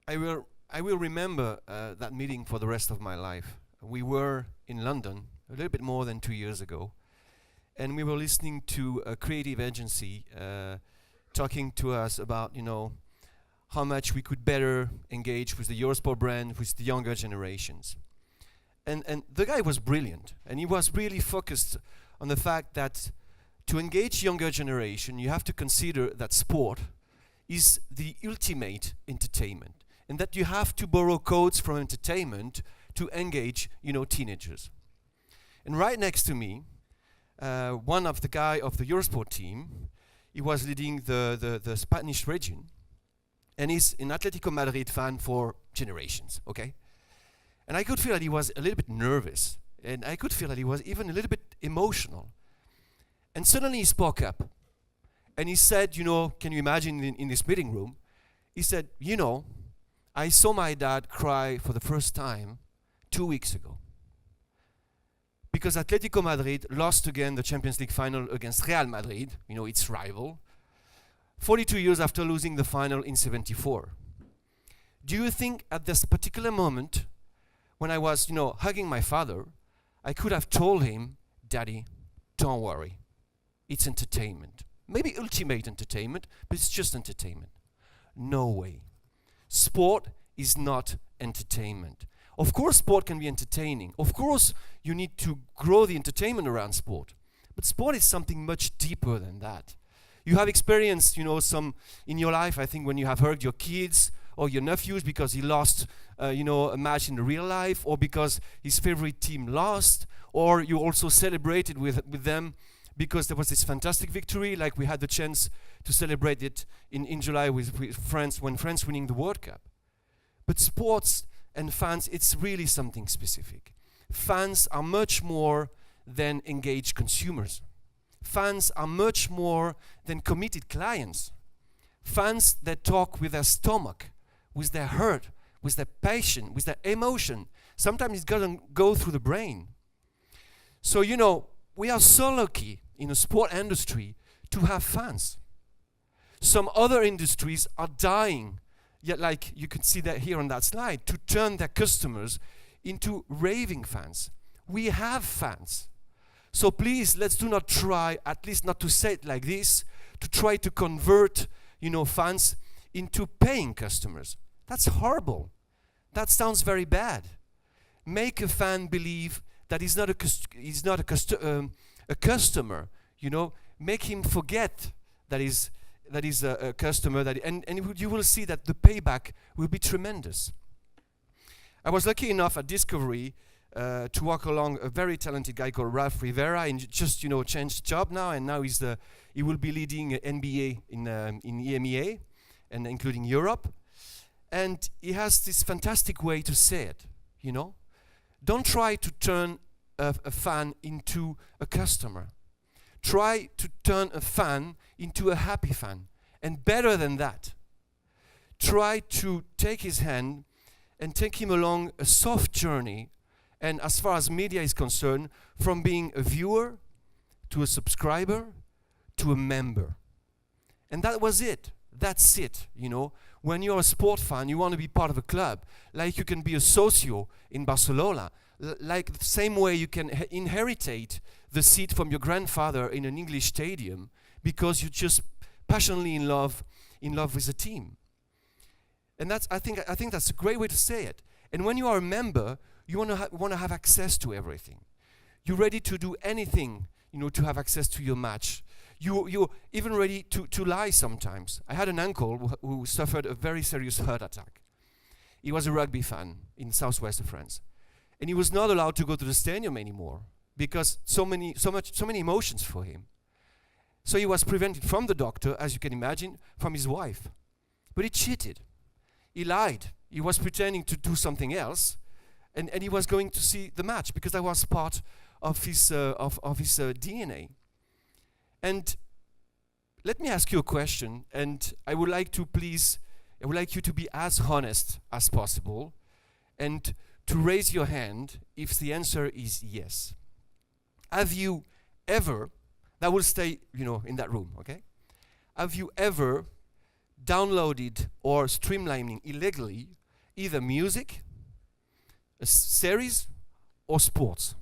I will remember that meeting for the rest of my life. We were in London a little bit more than 2 years ago, and we were listening to a creative agency talking to us about, how much we could better engage with the Eurosport brand, with the younger generations. And the guy was brilliant, and he was really focused on the fact that to engage younger generation, you have to consider that sport is the ultimate entertainment, and that you have to borrow codes from entertainment to engage, teenagers. And right next to me, one of the guy of the Eurosport team, he was leading the Spanish region, and he's an Atletico Madrid fan for generations, okay? And I could feel that he was a little bit nervous, and I could feel that he was even a little bit emotional. And suddenly he spoke up, and he said, can you imagine in this meeting room, he said, I saw my dad cry for the first time 2 weeks ago. Because Atletico Madrid lost again the Champions League final against Real Madrid, its rival, 42 years after losing the final in '74. Do you think at this particular moment, when I was, hugging my father, I could have told him, Daddy, don't worry, it's entertainment. Maybe ultimate entertainment, but it's just entertainment. No way. Sport is not entertainment. Of course, sport can be entertaining. Of course, you need to grow the entertainment around sport. But sport is something much deeper than that. You have experienced, some in your life, I think, when you have hugged your kids or your nephews because he lost, a match in the real life, or because his favorite team lost, or you also celebrated with them because there was this fantastic victory, like we had the chance to celebrate it in July with France, when France winning the World Cup. But sports and fans, it's really something specific. Fans are much more than engaged consumers. Fans are much more than committed clients. Fans that talk with their stomach, with their heart, with their passion, with their emotion. Sometimes it's gonna go through the brain. So, we are so lucky in the sport industry to have fans. Some other industries are dying, yet like you can see that here on that slide, to turn their customers into raving fans. We have fans. So please, let's do not try, at least not to say it like this, to try to convert, fans into paying customers. That's horrible. That sounds very bad. Make a fan believe that he's not a customer. Make him forget that he's a customer. And you will see that the payback will be tremendous. I was lucky enough at Discovery to walk along a very talented guy called Ralph Rivera, and just changed job now, and now he will be leading NBA in EMEA, and including Europe. And he has this fantastic way to say it. Don't try to turn a fan into a customer. Try to turn a fan into a happy fan, and better than that, try to take his hand and take him along a soft journey. And as far as media is concerned, from being a viewer to a subscriber to a member. And that was it. That's it, When you're a sport fan, you want to be part of a club. Like you can be a socio in Barcelona. Like the same way you can inherit the seat from your grandfather in an English stadium because you're just passionately in love with the team. And I think that's a great way to say it. And when you are a member, you want to have access to everything. You're ready to do anything, to have access to your match. You're even ready to lie sometimes. I had an uncle who suffered a very serious heart attack. He was a rugby fan in southwest of France. And he was not allowed to go to the stadium anymore because so many emotions for him. So he was prevented from the doctor, as you can imagine, from his wife. But he cheated. He lied. He was pretending to do something else. And he was going to see the match because that was part of his DNA. And let me ask you a question, and I would like you to be as honest as possible, and to raise your hand if the answer is yes. Have you ever, that will stay, in that room, okay? Have you ever downloaded or streamlining illegally either music, a series, or sports.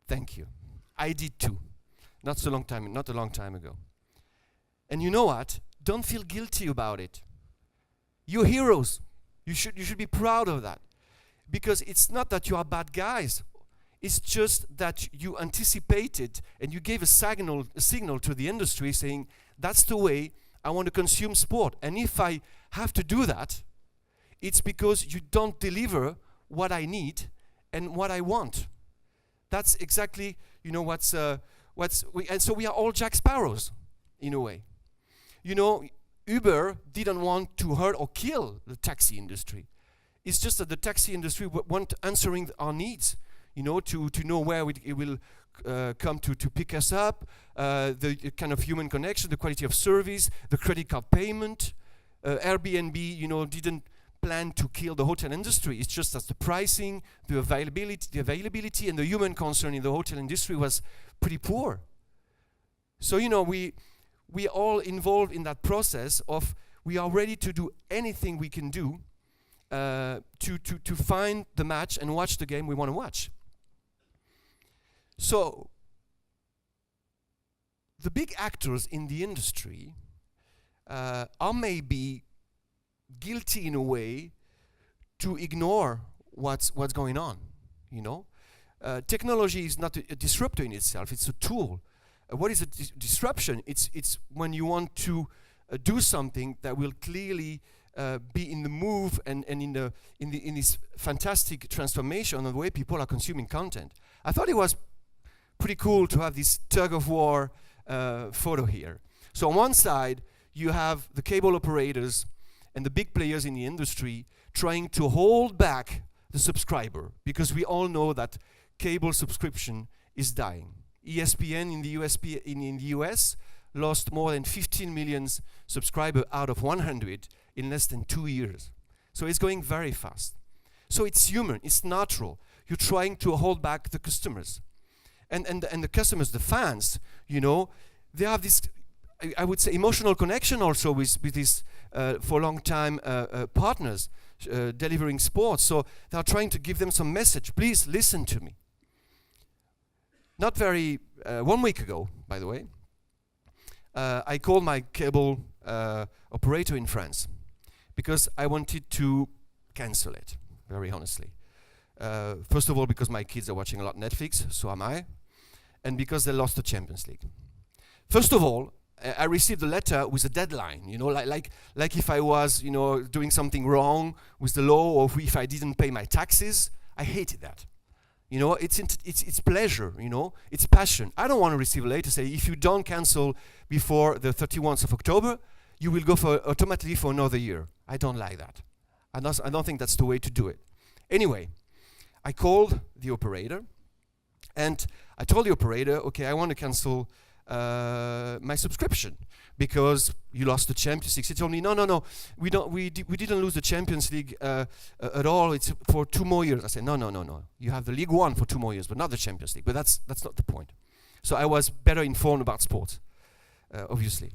Thank you. I did too. Not a long time ago. And you know what? Don't feel guilty about it. You're heroes. You should be proud of that. Because it's not that you are bad guys. It's just that you anticipated and you gave a signal to the industry saying, that's the way I want to consume sport. And if I have to do that, it's because you don't deliver what I need and what I want. That's exactly, and so we are all Jack Sparrows, in a way. Uber didn't want to hurt or kill the taxi industry. It's just that the taxi industry want answering our needs, to know where it will come to pick us up, the kind of human connection, the quality of service, the credit card payment. Airbnb, didn't plan to kill the hotel industry. It's just that the pricing, the availability, and the human concern in the hotel industry was pretty poor. So we are all involved in that process of we are ready to do anything we can do to find the match and watch the game we want to watch. So the big actors in the industry are maybe guilty in a way to ignore what's going on. Technology is not a disruptor in itself; it's a tool. What is a disruption? It's when you want to do something that will clearly be in the move and in this fantastic transformation of the way people are consuming content. I thought it was pretty cool to have this tug of war photo here. So on one side, you have the cable operators and the big players in the industry trying to hold back the subscriber, because we all know that cable subscription is dying. ESPN in the US lost more than 15 million subscribers out of 100 in less than 2 years. So it's going very fast. So it's human, it's natural. You're trying to hold back the customers. And the customers, the fans, they have this, I would say, emotional connection also with this for a long time partners delivering sports. So they are trying to give them some message. Please listen to me. Not very, 1 week ago, by the way, I called my cable operator in France because I wanted to cancel it, very honestly. First of all, because my kids are watching a lot Netflix, so am I, and because they lost the Champions League. First of all, I received a letter with a deadline, like if I was, doing something wrong with the law, or if I didn't pay my taxes. I hated that. It's pleasure, it's passion. I don't want to receive a letter say, if you don't cancel before the 31st of October, you will go automatically for another year. I don't like that. I don't think that's the way to do it. Anyway, I called the operator, and I told the operator, okay, I want to cancel my subscription because you lost the Champions League. He told me, no, we didn't lose the Champions League at all. It's for 2 more years. I said, no. You have the League One for 2 more years, but not the Champions League. But that's not the point. So I was better informed about sports, obviously.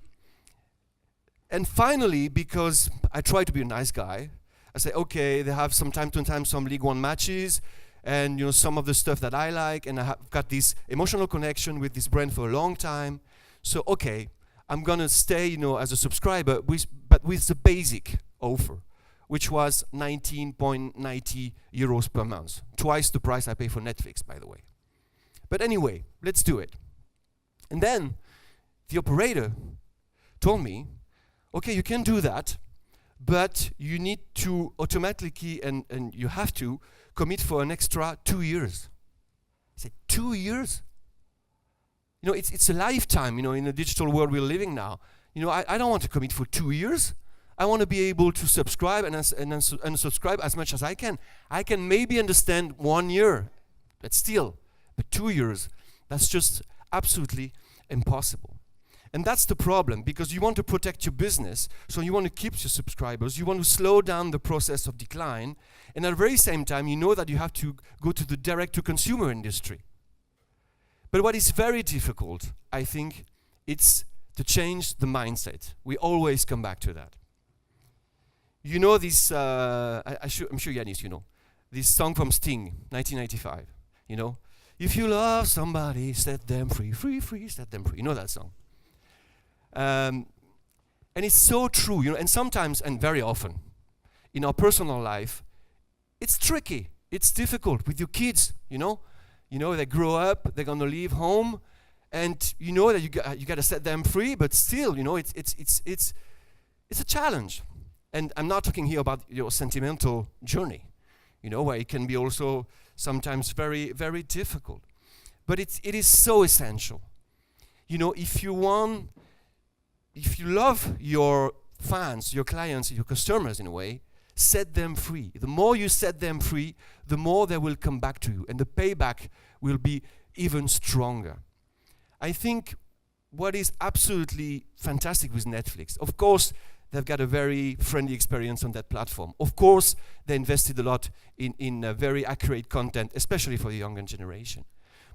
And finally, because I try to be a nice guy, I say, okay, they have some time to time some League One matches, and some of the stuff that I like, and I have got this emotional connection with this brand for a long time. So okay, I'm gonna stay, as a subscriber, but with the basic offer, which was 19.90 euros per month, twice the price I pay for Netflix, by the way. But anyway, let's do it. And then the operator told me, okay, you can do that, but you need to automatically, and you have to commit for an extra 2 years. I said, 2 years? It's a lifetime, in the digital world we're living now. I don't want to commit for 2 years. I want to be able to subscribe and unsubscribe as much as I can. I can maybe understand 1 year, but 2 years, that's just absolutely impossible. And that's the problem, because you want to protect your business, so you want to keep your subscribers, you want to slow down the process of decline, and at the very same time, you know that you have to go to the direct-to-consumer industry. But what is very difficult, I think, it's to change the mindset. We always come back to that. You know this, I'm sure Yanis, you know, this song from Sting, 1995, you know? If you love somebody, set them free, free, free, set them free. You know that song? And it's so true, you know, and sometimes, and very often, in our personal life, it's tricky, it's difficult with your kids, you know? You know, they grow up, they're gonna leave home, and you know that you gotta set them free, but still, you know, it's a challenge. And I'm not talking here about your sentimental journey, you know, where it can be also sometimes very, very difficult. But it is so essential. You know, if you love your fans, your clients, your customers in a way, set them free. The more you set them free, the more they will come back to you, and the payback will be even stronger. I think what is absolutely fantastic with Netflix, of course, they've got a very friendly experience on that platform. Of course, they invested a lot in very accurate content, especially for the younger generation.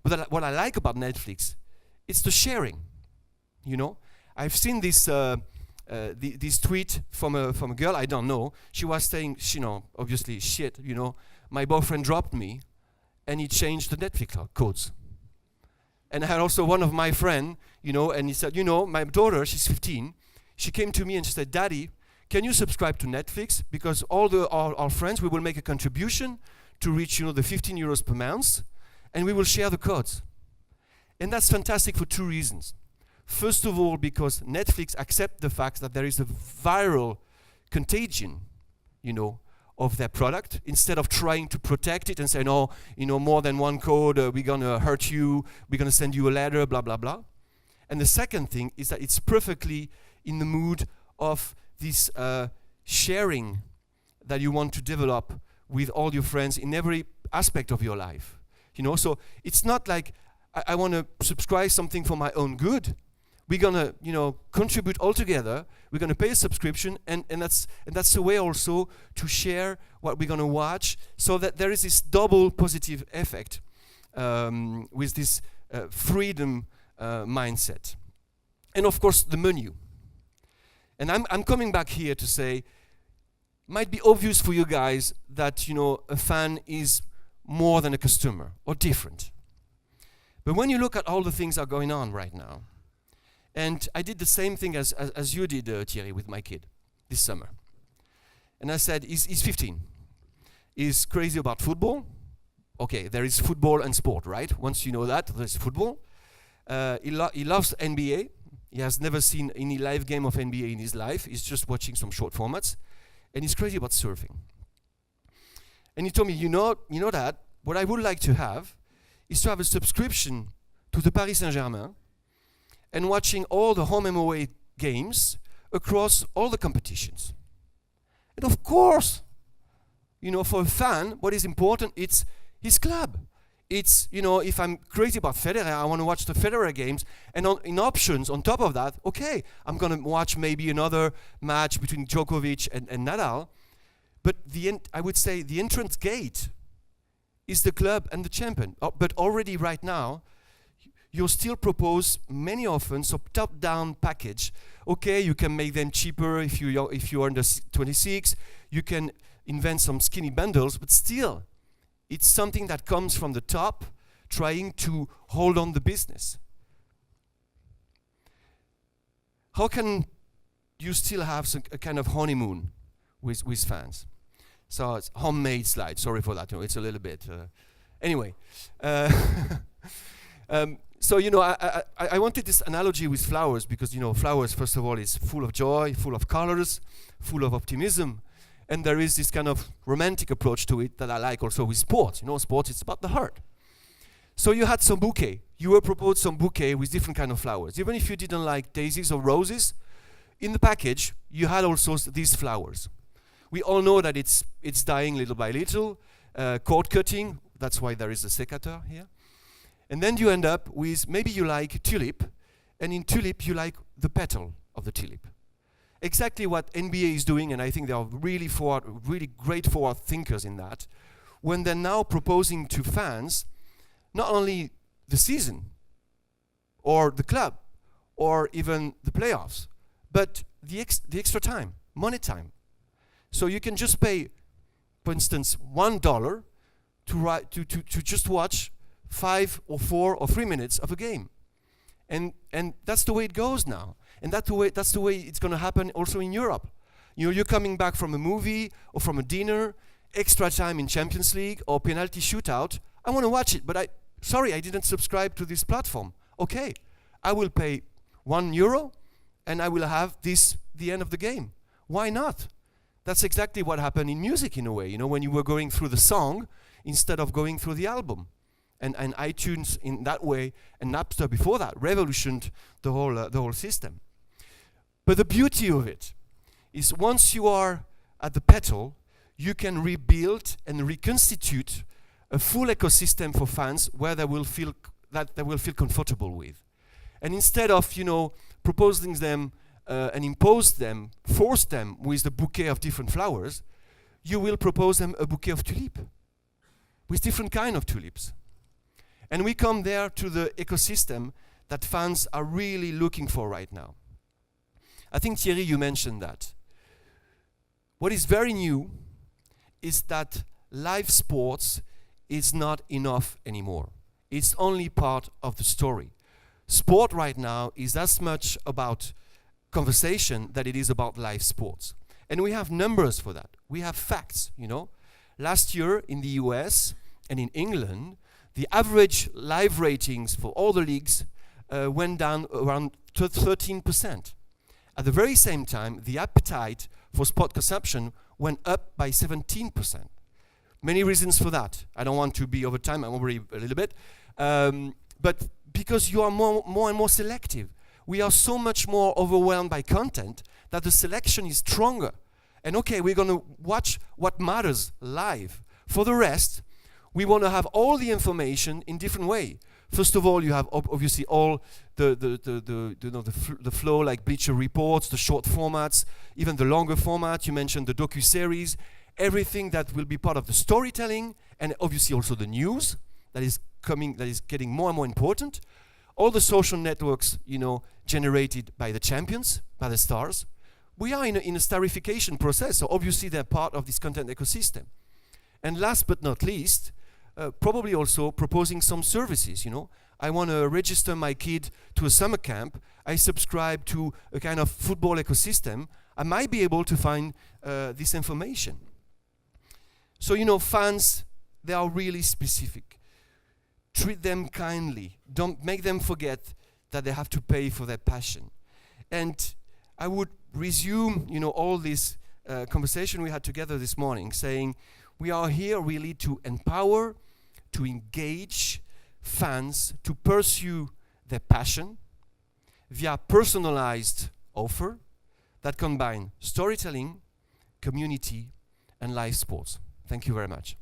But what I like about Netflix, it's the sharing. You know, I've seen this this tweet from a girl I don't know. She was saying, you know, obviously, shit, you know, my boyfriend dropped me, and he changed the Netflix codes. And I had also one of my friend, you know, and he said, you know, my daughter, she's 15. She came to me and she said, Daddy, can you subscribe to Netflix? Because all our friends, we will make a contribution to reach, you know, the 15 euros per month, and we will share the codes. And that's fantastic for two reasons. First of all, because Netflix accept the fact that there is a viral contagion, you know, of their product, instead of trying to protect it and say, no, you know, more than one code, we're gonna hurt you, we're gonna send you a letter, blah, blah, blah. And the second thing is that it's perfectly in the mood of this sharing that you want to develop with all your friends in every aspect of your life. You know, so it's not like I want to subscribe something for my own good. We're gonna, you know, contribute all together. We're gonna pay a subscription, and that's a way also to share what we're gonna watch, so that there is this double positive effect with this freedom mindset. And of course, the menu. And I'm coming back here to say, might be obvious for you guys that, you know, a fan is more than a customer or different. But when you look at all the things that are going on right now, and I did the same thing as you did, Thierry, with my kid this summer. And I said, he's 15. He's crazy about football. Okay, there is football and sport, right? Once you know that, there's football. He loves NBA. He has never seen any live game of NBA in his life. He's just watching some short formats. And he's crazy about surfing. And he told me, you know that, what I would like to have is to have a subscription to the Paris Saint-Germain and watching all the home and away games across all the competitions. And of course, you know, for a fan, what is important, it's his club. It's, you know, if I'm crazy about Federer, I want to watch the Federer games. And in options, on top of that, okay, I'm going to watch maybe another match between Djokovic and Nadal. But I would say the entrance gate is the club and the champion. But already right now, you'll still propose many often some top-down package. Okay, you can make them cheaper if you're under 26. You can invent some skinny bundles, but still, it's something that comes from the top, trying to hold on the business. How can you still have a kind of honeymoon with fans? So it's homemade slide. Sorry for that. You know, it's a little bit. Anyway. So, you know, I wanted this analogy with flowers because, you know, flowers, first of all, is full of joy, full of colors, full of optimism. And there is this kind of romantic approach to it that I like also with sports. You know, sports, it's about the heart. So you had some bouquet. You were proposed some bouquet with different kind of flowers. Even if you didn't like daisies or roses, in the package, you had also these flowers. We all know that it's dying little by little. Cord cutting, that's why there is a sécateur here. And then you end up with, maybe you like tulip, and in tulip you like the petal of the tulip. Exactly what NBA is doing, and I think they are really great forward thinkers in that, when they're now proposing to fans not only the season, or the club, or even the playoffs, but the extra time, money time. So you can just pay, for instance, $1 to just watch 5 or 4 or 3 minutes of a game. And that's the way it goes now. And that's the way it's going to happen also in Europe. You know, you're coming back from a movie or from a dinner, extra time in Champions League or penalty shootout. I want to watch it, but I didn't subscribe to this platform. Okay, I will pay €1 and I will have this the end of the game. Why not? That's exactly what happened in music in a way, you know, when you were going through the song instead of going through the album. And iTunes in that way, and Napster before that, revolutioned the whole system. But the beauty of it is once you are at the pedal, you can rebuild and reconstitute a full ecosystem for fans where they will feel comfortable with. And instead of, you know, proposing them and force them with a bouquet of different flowers, you will propose them a bouquet of tulips, with different kind of tulips. And we come there to the ecosystem that fans are really looking for right now. I think, Thierry, you mentioned that. What is very new is that live sports is not enough anymore. It's only part of the story. Sport right now is as much about conversation that it is about live sports. And we have numbers for that. We have facts, you know. Last year in the US and in England, the average live ratings for all the leagues went down around 13%. At the very same time, the appetite for sport consumption went up by 17%. Many reasons for that. I don't want to be over time, I'm already a little bit. But because you are more and more selective. We are so much more overwhelmed by content that the selection is stronger. And okay, we're going to watch what matters live. For the rest, we want to have all the information in different way. First of all, you have obviously all the flow, like Bleacher Reports, the short formats, even the longer format. You mentioned the docu-series, everything that will be part of the storytelling, and obviously also the news that is getting more and more important. All the social networks, you know, generated by the champions, by the stars. We are in a starification process, so obviously they're part of this content ecosystem. And last but not least, probably also proposing some services, you know. I want to register my kid to a summer camp. I subscribe to a kind of football ecosystem. I might be able to find this information. So, you know, fans, they are really specific. Treat them kindly. Don't make them forget that they have to pay for their passion. And I would resume, you know, all this conversation we had together this morning, saying we are here really to empower, to engage fans to pursue their passion via personalized offer that combine storytelling, community, and live sports. Thank you very much.